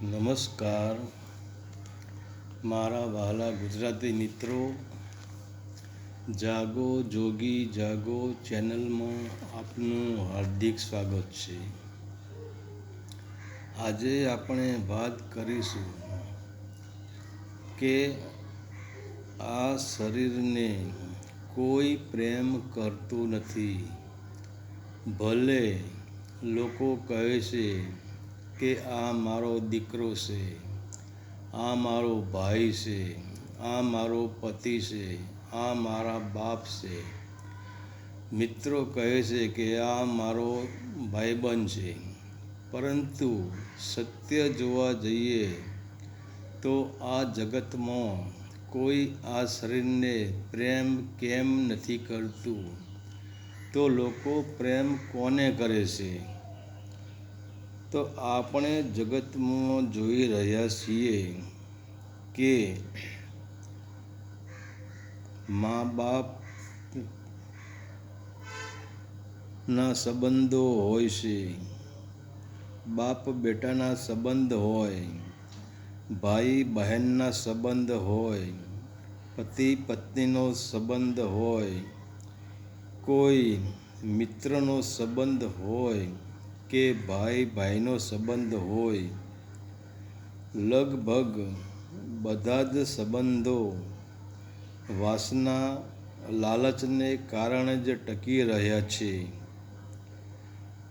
નમસ્કાર મારા વહાલા ગુજરાતી મિત્રો, જાગો જોગી જાગો ચેનલમાં આપનું હાર્દિક સ્વાગત છે। આજે આપણે વાત કરીશું કે આ શરીરને કોઈ પ્રેમ કરતું નથી। ભલે લોકો કહે છે કે આ મારો દીકરો છે, આ મારો ભાઈ છે, આ મારો પતિ છે, આ મારા બાપ છે, મિત્રો કહે છે કે આ મારો ભાઈબંધ છે, પરંતુ સત્ય જોવા જઈએ તો આ જગતમાં કોઈ આ શરીરને પ્રેમ કેમ નથી કરતું, તો લોકો પ્રેમ કોને કરે છે? તો આપણે જગતમાં જોઈ રહ્યા છીએ કે મા બાપના સંબંધો હોય છે, બાપ બેટાના સંબંધ હોય, ભાઈ બહેનના સંબંધ હોય, પતિ પત્નીનો સંબંધ હોય, કોઈ મિત્રનો સંબંધ હોય કે ભાઈ ભાઈનો સંબંધ હોય, લગભગ બધા જ સંબંધો વાસના લાલચને કારણે જ ટકી રહ્યા છે।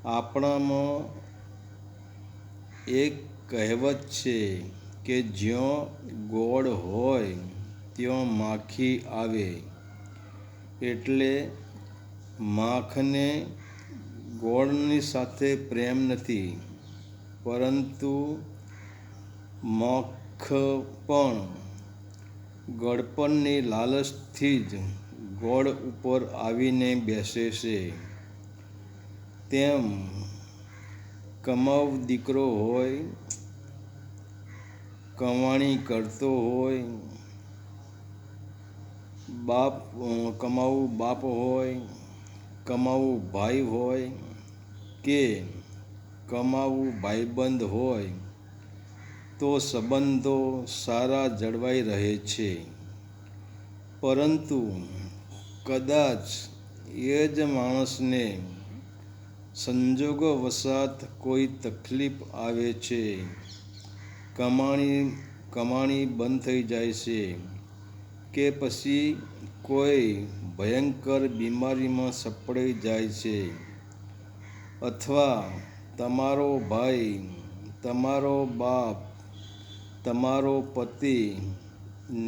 આપણામાં એક કહેવત છે કે જ્યાં ગોળ હોય ત્યાં માખી આવે, એટલે માખને ગોળની સાથે પ્રેમ નથી, પરંતુ માખ પણ ગળપણની લાલચથી જ ગોળ ઉપર આવીને બેસે છે। તેમ કમાઉ દીકરો હોય, કમાણી કરતો હોય, કમાઉ બાપ હોય, કમાઉ ભાઈ હોય કે કમાઉ ભાઈબંધ હોય તો સંબંધો સારા જળવાઈ રહે છે। પરંતુ કદાચ એ જ માણસને સંજોગોવશાત કોઈ તકલીફ આવે છે, કમાણી બંધ થઈ જાય છે કે પછી કોઈ ભયંકર બીમારીમાં સપડાઈ જાય છે, અથવા તમારો ભાઈ, તમારો બાપ, તમારો પતિ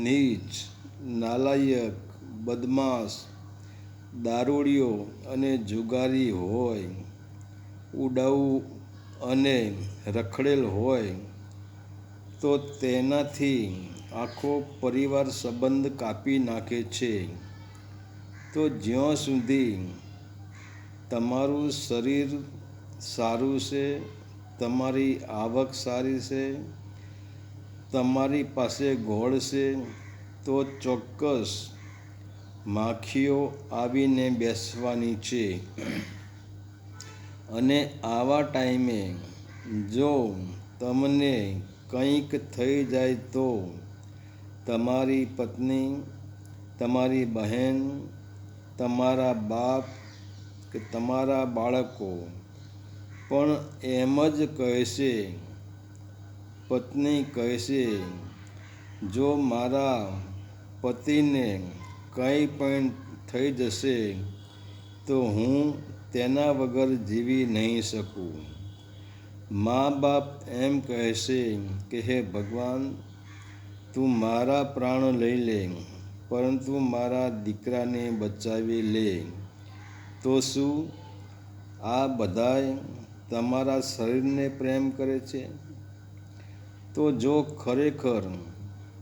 નીચ, નાલાયક, બદમાશ, દારૂડિયો અને જુગારી હોય, ઉડાઉ અને રખડેલ હોય, તો તેનાથી આખો પરિવાર સંબંધ કાપી નાખે છે। તો જ્યાં સુધી તમારું શરીર સારું છે, તમારી આવક સારી છે, તમારી પાસે ગોળ છે, તો ચોક્કસ માખીઓ આવીને બેસવાની છે। અને આવા ટાઈમે જો તમને કંઈક થઈ જાય તો તમારી પત્ની, તમારી બહેન, તમારા બાપ કે તમારા બાળકો પણ એમ જ કહેશે। પત્ની કહેશે, જો મારા પતિને કંઈ પણ થઈ જશે તો હું તેના વગર જીવી નહીં શકું। મા બાપ એમ કહેશે કે હે ભગવાન, તું મારા પ્રાણ લઈ લે, પરંતુ મારા દીકરાને બચાવી લે। તો શું આ બધાય તમારા શરીરને પ્રેમ કરે છે? તો જો ખરેખર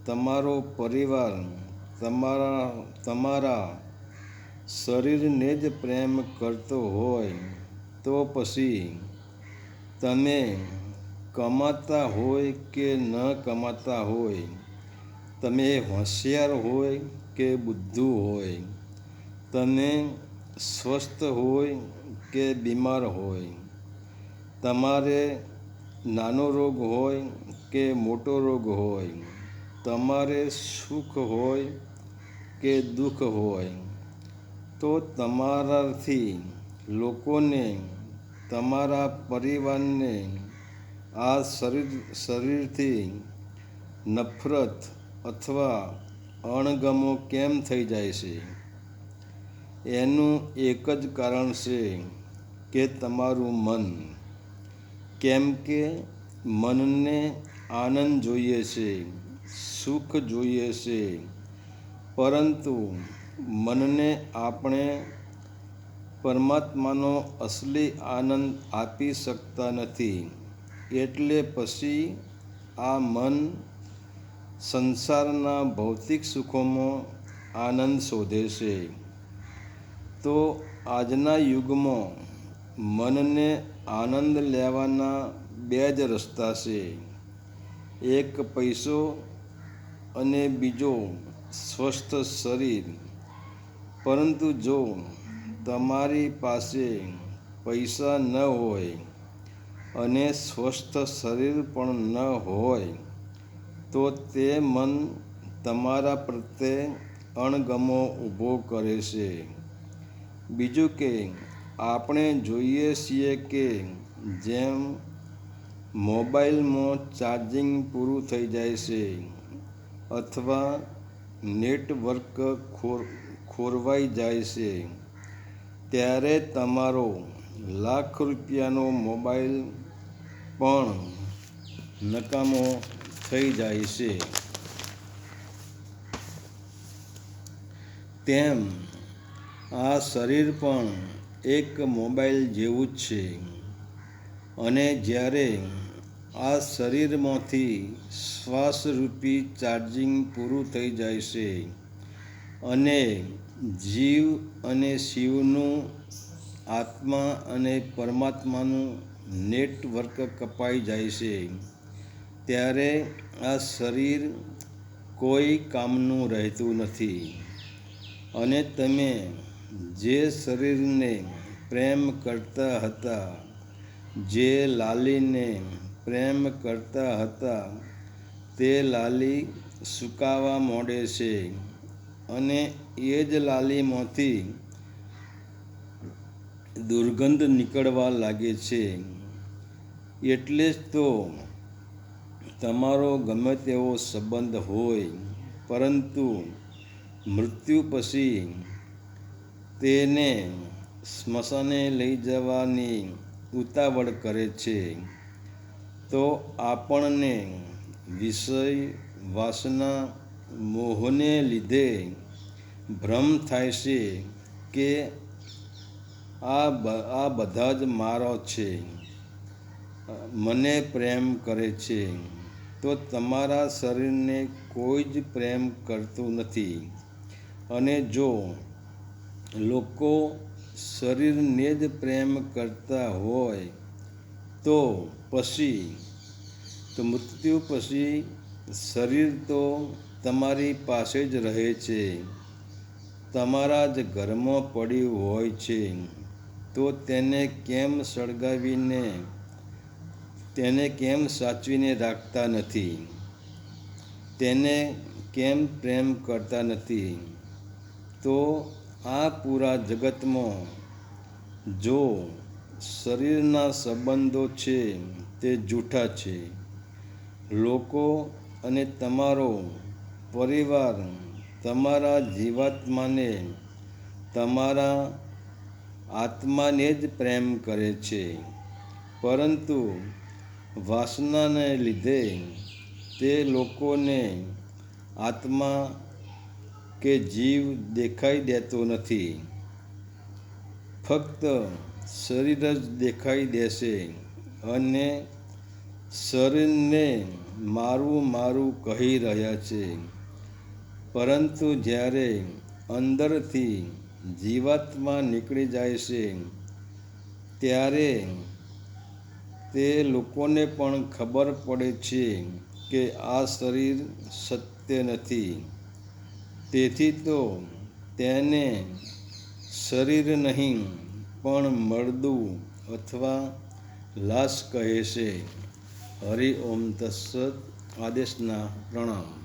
તમારો પરિવાર તમારા શરીરને જ પ્રેમ કરતો હોય તો પછી તમે કમાતા હોય કે ન કમાતા હોય, તમે હોશિયાર હોય કે બુદ્ધુ હોય, તમે સ્વસ્થ હોય કે બીમાર હોય, તમારે નાનો રોગ હોય કે મોટો રોગ હોય, તમારે સુખ હોય કે દુઃખ હોય, તો તમારાથી લોકોને, તમારા પરિવારને આ શરીરથી નફરત અથવા અણગમો કેમ થઈ જાય છે? એનું એક જ કારણ છે કે તમારું મન. કેમ કે મનને આનંદ જોઈએ છે, સુખ જોઈએ છે, પરંતુ મનને આપણે પરમાત્માનો અસલી આનંદ આપી શકતા નથી. એટલે પછી આ મન સંસારના ભૌતિક સુખોમાં આનંદ શોધે છે. તો આજના યુગમાં મનને આનંદ લેવાના બે જ રસ્તા છે. એક પૈસો અને બીજો સ્વસ્થ શરીર. પરંતુ જો તમારી પાસે પૈસા ન હોય અને સ્વસ્થ શરીર પણ ન હોય, તો તે મન તમારા પ્રત્યે અણગમો ઊભો કરે છે. બીજું કે આપણે જોઈએ છીએ કે જેમ મોબાઈલમાં ચાર્જિંગ પૂરું થઈ જાય છે અથવા નેટવર્ક ખોરવાઈ જાય છે, ત્યારે તમારો લાખ રૂપિયાનો મોબાઈલ પણ નકામો થઈ જાય છે. તેમ આ શરીર પણ એક મોબાઈલ જેવું જ છે. અને જ્યારે આ શરીરમાંથી શ્વાસરૂપી ચાર્જિંગ પૂરું થઈ જાય છે અને જીવ અને શિવનું, આત્મા અને પરમાત્માનું નેટવર્ક કપાઈ જાય છે, ત્યારે આ શરીર કોઈ કામનું રહેતું નથી. અને તમે જે શરીરને પ્રેમ કરતા હતા, જે લાલીને પ્રેમ કરતા હતા, તે લાલી સુકાવા માંડે છે અને એ જ લાલીમાંથી દુર્ગંધ નીકળવા લાગે છે. એટલે જ તો તમારો ગમે તેવો સંબંધ હોય, પરંતુ મૃત્યુ પછી તેને સ્મશાને લઈ જવાની ઉતાવળ કરે છે. તો આપણને વિષય વાસના મોહને લીધે ભ્રમ થાય છે કે આ બધા જ મારા છે, મને પ્રેમ કરે છે. તો તમારા શરીરને કોઈ જ પ્રેમ કરતું નથી. અને જો લોકો શરીરને જ પ્રેમ કરતા હોય, તો મૃત્યુ પછી શરીર તો તમારી પાસે જ રહે છે, તમારા જ ઘરમાં પડ્યું હોય છે. તો તેને કેમ સાચવીને રાખતા નથી? તેને કેમ પ્રેમ કરતા નથી? તો આ પૂરા જગતમાં જો શરીરના સંબંધો છે તે જૂઠા છે. લોકો અને તમારો પરિવાર તમારા જીવાત્માને, તમારા આત્માને જ પ્રેમ કરે છે, પરંતુ વાસનાને લીધે તે લોકોને આત્મા કે જીવ દેખાઈ દેતો નથી. ફક્ત શરીર જ દેખાઈ દેશે અને શરીરને મારું મારું કહી રહ્યા છે. પરંતુ જ્યારે અંદરથી જીવાત્મા નીકળી જાય છે, ત્યારે તે લોકોને પણ ખબર પડે છે કે આ શરીર સત્ય નથી. તેથી તો તેને શરીર નહીં પણ મરદું અથવા લાશ કહે છે. હરિ ઓમ તત્સત. આદેશના પ્રણામ.